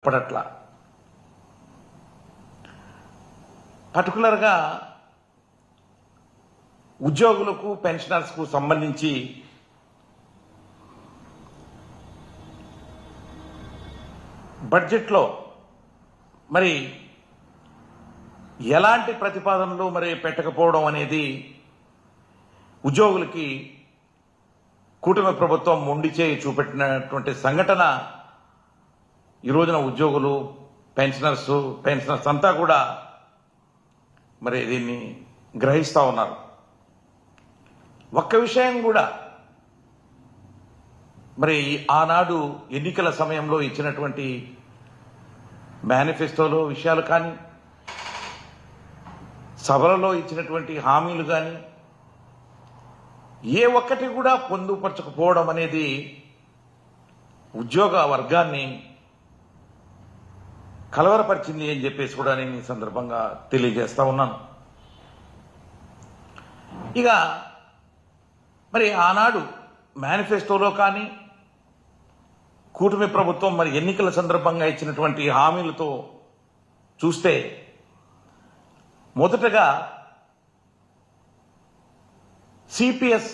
పడట్లా. పర్టికులర్గా ఉద్యోగులకు పెన్షనర్స్కు సంబంధించి బడ్జెట్లో మరి ఎలాంటి ప్రతిపాదనలు మరి పెట్టకపోవడం అనేది ఉద్యోగులకి కూటమి ప్రభుత్వం మొండి చేయి చూపెట్టినటువంటి సంఘటన ఈ రోజున ఉద్యోగులు పెన్షనర్స్ అంతా కూడా మరి దీన్ని గ్రహిస్తూ ఉన్నారు. ఒక్క విషయం కూడా మరి ఆనాడు ఎన్నికల సమయంలో ఇచ్చినటువంటి మేనిఫెస్టోలో విషయాలు కానీ సభలలో ఇచ్చినటువంటి హామీలు కానీ ఏ ఒక్కటి కూడా పొందుపరచకపోవడం అనేది ఉద్యోగ వర్గాన్ని కలవరపరిచింది అని చెప్పేసి కూడా నేను ఈ సందర్భంగా తెలియజేస్తా ఉన్నాను. ఇక మరి ఆనాడు మేనిఫెస్టోలో కానీ కూటమి ప్రభుత్వం మరి ఎన్నికల సందర్భంగా ఇచ్చినటువంటి హామీలతో చూస్తే మొదటగా సిపిఎస్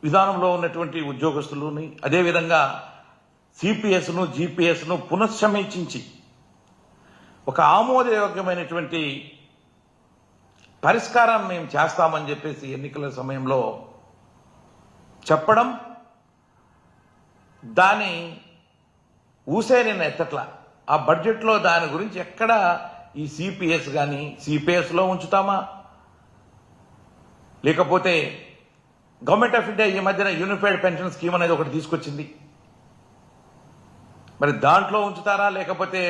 విధానంలో ఉన్నటువంటి ఉద్యోగస్తులని అదేవిధంగా సిపిఎస్ను జిపిఎస్ను పునఃసమీక్షించి ఒక ఆమోదయోగ్యమైనటువంటి పరిష్కారాన్ని మేము చేస్తామని చెప్పేసి ఎన్నికల సమయంలో చెప్పడం, దాని ఊసే నేను ఎత్తట్లా. ఆ బడ్జెట్లో దాని గురించి ఎక్కడ ఈ సిపిఎస్ కానీ సిపిఎస్లో ఉంచుతామా, లేకపోతే గవర్నమెంట్ ఆఫ్ ఇండియా ఈ మధ్యన యూనిఫైడ్ పెన్షన్ స్కీమ్ అనేది ఒకటి తీసుకొచ్చింది, మరి దాంట్లో ఉంచుతారా, లేకపోతే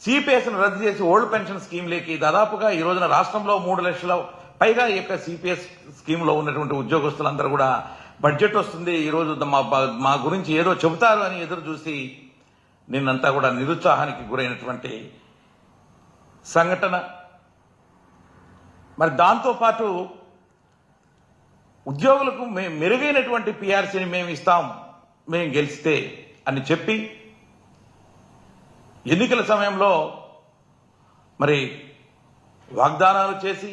సిపిఎస్ను రద్దు చేసి ఓల్డ్ పెన్షన్ స్కీమ్లోకి దాదాపుగా ఈ రోజున రాష్ట్రంలో 3 లక్షల పైగా ఈ యొక్క సిపిఎస్ స్కీమ్లో ఉన్నటువంటి ఉద్యోగస్తులందరూ కూడా బడ్జెట్ వస్తుంది, ఈరోజు మా గురించి ఏదో చెబుతారు అని ఎదురు చూసి నిన్నంతా కూడా నిరుత్సాహానికి గురైనటువంటి సంఘటన. మరి దాంతోపాటు ఉద్యోగులకు మెరుగైనటువంటి పిఆర్సీని మేము ఇస్తాం మేము గెలిస్తే అని చెప్పి ఎన్నికల సమయంలో మరి వాగ్దానాలు చేసి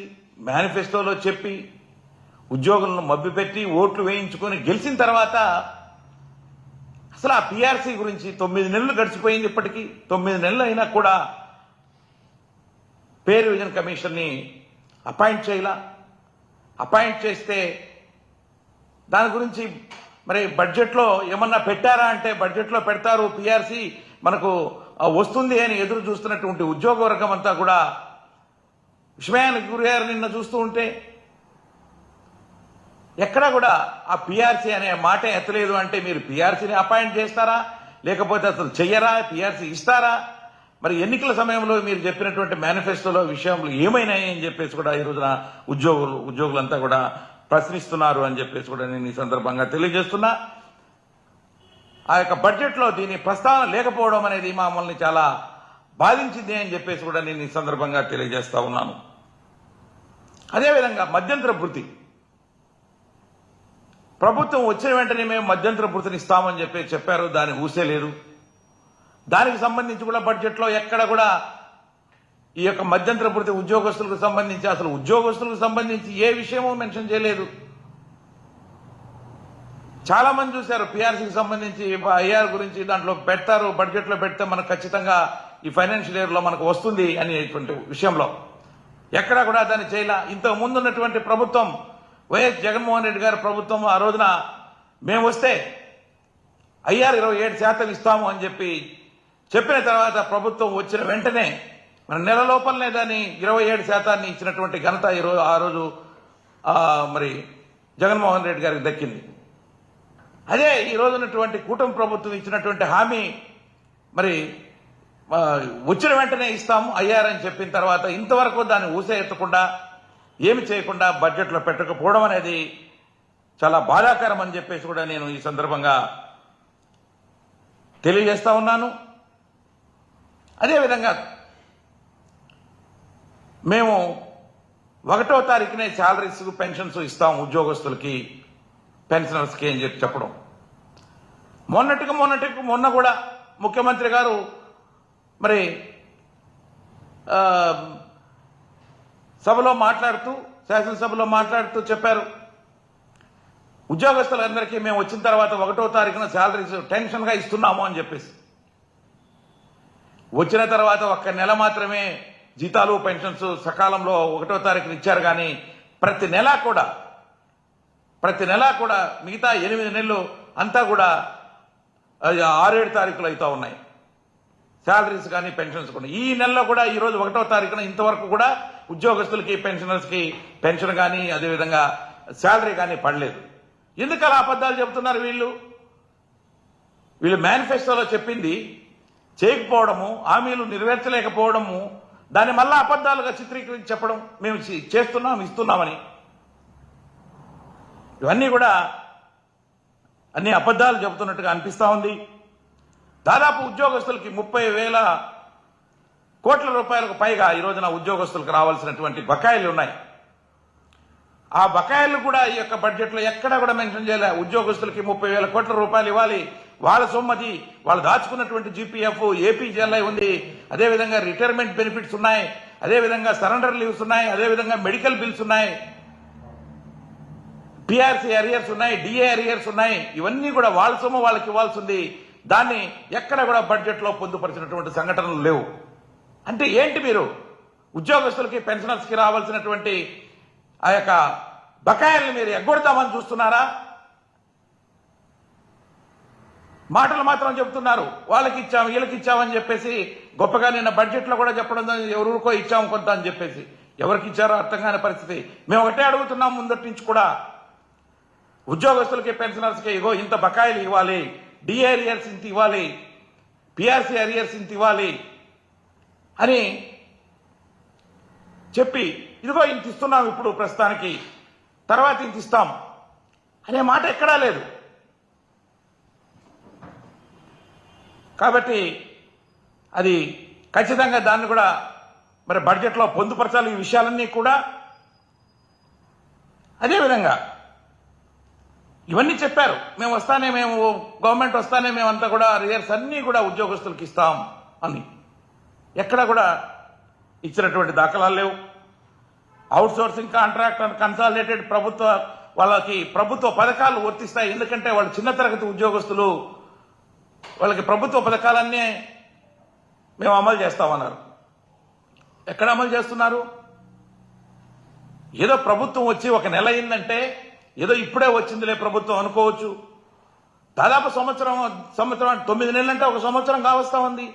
మేనిఫెస్టోలో చెప్పి ఉద్యోగులను మభ్యపెట్టి ఓట్లు వేయించుకొని గెలిచిన తర్వాత అసలు ఆ పిఆర్సీ గురించి 9 నెలలు గడిచిపోయింది. ఇప్పటికీ 9 నెలలు అయినా కూడా పే రివిజన్ కమిషన్ని అపాయింట్ చేయాల. అపాయింట్ చేస్తే దాని గురించి మరి బడ్జెట్లో ఏమన్నా పెట్టారా అంటే బడ్జెట్లో పెడతారు, పిఆర్సీ మనకు వస్తుంది అని ఎదురు చూస్తున్నటువంటి ఉద్యోగ వర్గం అంతా కూడా విస్మయానికి గురయ్యారు. నిన్న చూస్తూ ఉంటే ఎక్కడా కూడా ఆ పిఆర్సీ అనే మాట ఎత్తలేదు. అంటే మీరు పిఆర్సీని అపాయింట్ చేస్తారా, లేకపోతే అసలు చెయ్యరా, పిఆర్సీ ఇస్తారా? మరి ఎన్నికల సమయంలో మీరు చెప్పినటువంటి మేనిఫెస్టోలో విషయంలో ఏమైనాయి అని చెప్పేసి కూడా ఈ రోజున ఉద్యోగులంతా కూడా ప్రశ్నిస్తున్నారు అని చెప్పేసి కూడా నేను ఈ సందర్భంగా తెలియజేస్తున్నా. ఆ యొక్క బడ్జెట్లో దీని ప్రస్తావన లేకపోవడం అనేది మమ్మల్ని చాలా బాధించింది అని చెప్పేసి కూడా నేను ఈ సందర్భంగా తెలియజేస్తా ఉన్నాను. అదేవిధంగా మధ్యంతర భృతి, ప్రభుత్వం వచ్చిన వెంటనే మేము మధ్యంతర భృతిని ఇస్తామని చెప్పారు, దాని ఊసే లేదు. దానికి సంబంధించి కూడా బడ్జెట్లో ఎక్కడ కూడా ఈ యొక్క మధ్యంతర భృతి ఉద్యోగస్తులకు సంబంధించి అసలు ఉద్యోగస్తులకు సంబంధించి ఏ విషయమో మెన్షన్ చేయలేదు. చాలా మంది చూశారు పిఆర్సీకి సంబంధించి ఐఆర్ గురించి దాంట్లో పెడతారు, బడ్జెట్లో పెడితే మనకు ఖచ్చితంగా ఈ ఫైనాన్షియల్ ఇయర్లో మనకు వస్తుంది అనేటువంటి విషయంలో ఎక్కడా కూడా దాన్ని చేయాల. ఇంతకు ముందు ఉన్నటువంటి ప్రభుత్వం వైఎస్ జగన్మోహన్ రెడ్డి గారి ప్రభుత్వం ఆ రోజున మేము వస్తే ఐఆర్ 27% ఇస్తాము అని చెప్పిన తర్వాత ప్రభుత్వం వచ్చిన వెంటనే మన నెల లోపలనే దాన్ని 27% ఇచ్చినటువంటి ఘనత ఆ రోజు మరి జగన్మోహన్ రెడ్డి గారికి దక్కింది. అదే ఈ రోజు ఉన్నటువంటి కూటమి ప్రభుత్వం ఇచ్చినటువంటి హామీ మరి వచ్చిన వెంటనే ఇస్తాము ఐఆర్ అని చెప్పిన తర్వాత ఇంతవరకు దాన్ని ఊసే ఎత్తకుండా ఏమి చేయకుండా బడ్జెట్లో పెట్టకపోవడం అనేది చాలా బాధాకరం అని చెప్పేసి కూడా నేను ఈ సందర్భంగా తెలియజేస్తా ఉన్నాను. అదేవిధంగా మేము 1వ తారీఖునే శాలరీస్ పెన్షన్స్ ఇస్తాం ఉద్యోగస్తులకి పెన్షనర్స్కి అని చెప్పడం, మొన్న కూడా ముఖ్యమంత్రి గారు మరి సభలో మాట్లాడుతూ శాసనసభలో మాట్లాడుతూ చెప్పారు, ఉద్యోగస్తులందరికీ మేము వచ్చిన తర్వాత 1వ తారీఖున శాలరీస్ టెన్షన్గా ఇస్తున్నాము అని చెప్పేసి. వచ్చిన తర్వాత 1 నెల మాత్రమే జీతాలు పెన్షన్స్ సకాలంలో 1వ తారీఖున ఇచ్చారు. కానీ ప్రతి నెల కూడా మిగతా 8 నెలలు అంతా కూడా 6-7 తారీఖులు అవుతా ఉన్నాయి శాలరీస్ కానీ పెన్షన్స్ కూడా. ఈ నెలలో కూడా ఈరోజు 1వ తారీఖున ఇంతవరకు కూడా ఉద్యోగస్తులకి పెన్షనర్స్కి పెన్షన్ కానీ అదేవిధంగా శాలరీ కానీ పడలేదు. ఎందుకు అలా అబద్ధాలు చెబుతున్నారు వీళ్ళు మేనిఫెస్టోలో చెప్పింది చేయకపోవడము, హామీలు నెరవేర్చలేకపోవడము, దాన్ని మళ్ళా అబద్ధాలుగా చిత్రీకరించి చెప్పడం మేము ఇస్తున్నామని. ఇవన్నీ కూడా అన్ని అబద్ధాలు చెబుతున్నట్టుగా అనిపిస్తా ఉంది. దాదాపు ఉద్యోగస్తులకి 30,000 కోట్ల రూపాయలకు పైగా ఈ రోజున ఉద్యోగస్తులకు రావాల్సినటువంటి బకాయిలు ఉన్నాయి. ఆ బకాయిలు కూడా ఈ యొక్క బడ్జెట్లో ఎక్కడా కూడా మెన్షన్ చేయలే. ఉద్యోగస్తులకి 30,000 కోట్ల రూపాయలు ఇవ్వాలి, వాళ్ళ సొమ్మది, వాళ్ళు దాచుకున్నటువంటి జీపీఎఫ్, ఏపీజీఎల్ఐ ఉంది, అదేవిధంగా రిటైర్మెంట్ బెనిఫిట్స్ ఉన్నాయి, అదేవిధంగా సరెండర్ లీవ్స్ ఉన్నాయి, అదేవిధంగా మెడికల్ బిల్స్ ఉన్నాయి, పిఆర్సీ అరియర్స్ ఉన్నాయి, డిఏ అరియర్స్ ఉన్నాయి. ఇవన్నీ కూడా వాళ్ళ సొమ్ము వాళ్ళకి ఇవ్వాల్సి ఉంది. దాన్ని ఎక్కడ కూడా బడ్జెట్లో పొందుపరిచినటువంటి సంఘటనలు లేవు. అంటే ఏంటి, మీరు ఉద్యోగస్తులకి పెన్షనర్స్కి రావాల్సినటువంటి ఆ యొక్క బకాయిల్ని మీరు ఎగ్గొడతామని చూస్తున్నారా? మాటలు మాత్రం చెబుతున్నారు, వాళ్ళకి ఇచ్చాము వీళ్ళకి ఇచ్చామని చెప్పేసి గొప్పగా నిన్న బడ్జెట్లో కూడా చెప్పడం, ఎవరికో ఇచ్చాము కొంత అని చెప్పేసి. ఎవరికి ఇచ్చారో అర్థం కాని పరిస్థితి. మేము ఒకటే అడుగుతున్నాం, ముందటి నుంచి కూడా ఉద్యోగస్తులకి పెన్షనర్స్కి ఇగో ఇంత బకాయిలు ఇవ్వాలి, డిఏ అరియర్స్ ఇంత ఇవ్వాలి, పిఆర్సీ అరియర్స్ ఇంత ఇవ్వాలి అని చెప్పి ఇదిగో ఇంత ఇస్తున్నాం ఇప్పుడు ప్రస్తుతానికి, తర్వాత ఇంత ఇస్తాం అనే మాట ఎక్కడా లేదు. కాబట్టి అది ఖచ్చితంగా దాన్ని కూడా మరి బడ్జెట్లో పొందుపరచాలి ఈ విషయాలన్నీ కూడా. అదేవిధంగా ఇవన్నీ చెప్పారు, మేము గవర్నమెంట్ వస్తానే మేమంతా కూడా అరియర్స్ అన్నీ కూడా ఉద్యోగస్తులకు ఇస్తాం అని. ఎక్కడ కూడా ఇచ్చినటువంటి దాఖలాలు లేవు. Out sourcing contract and consolidated వాళ్ళకి ప్రభుత్వ పథకాలు వర్తిస్తాయి. ఎందుకంటే వాళ్ళు చిన్న తరగతి ఉద్యోగస్తులు, వాళ్ళకి ప్రభుత్వ పథకాలన్నీ మేము అమలు చేస్తామన్నారు. ఎక్కడ అమలు చేస్తున్నారు? ఏదో ప్రభుత్వం వచ్చి 1 నెల అయిందంటే ఏదో ఇప్పుడే వచ్చిందిలే ప్రభుత్వం అనుకోవచ్చు. దాదాపు సంవత్సరం 9 నెలలంటే 1 సంవత్సరం కావస్తా ఉంది.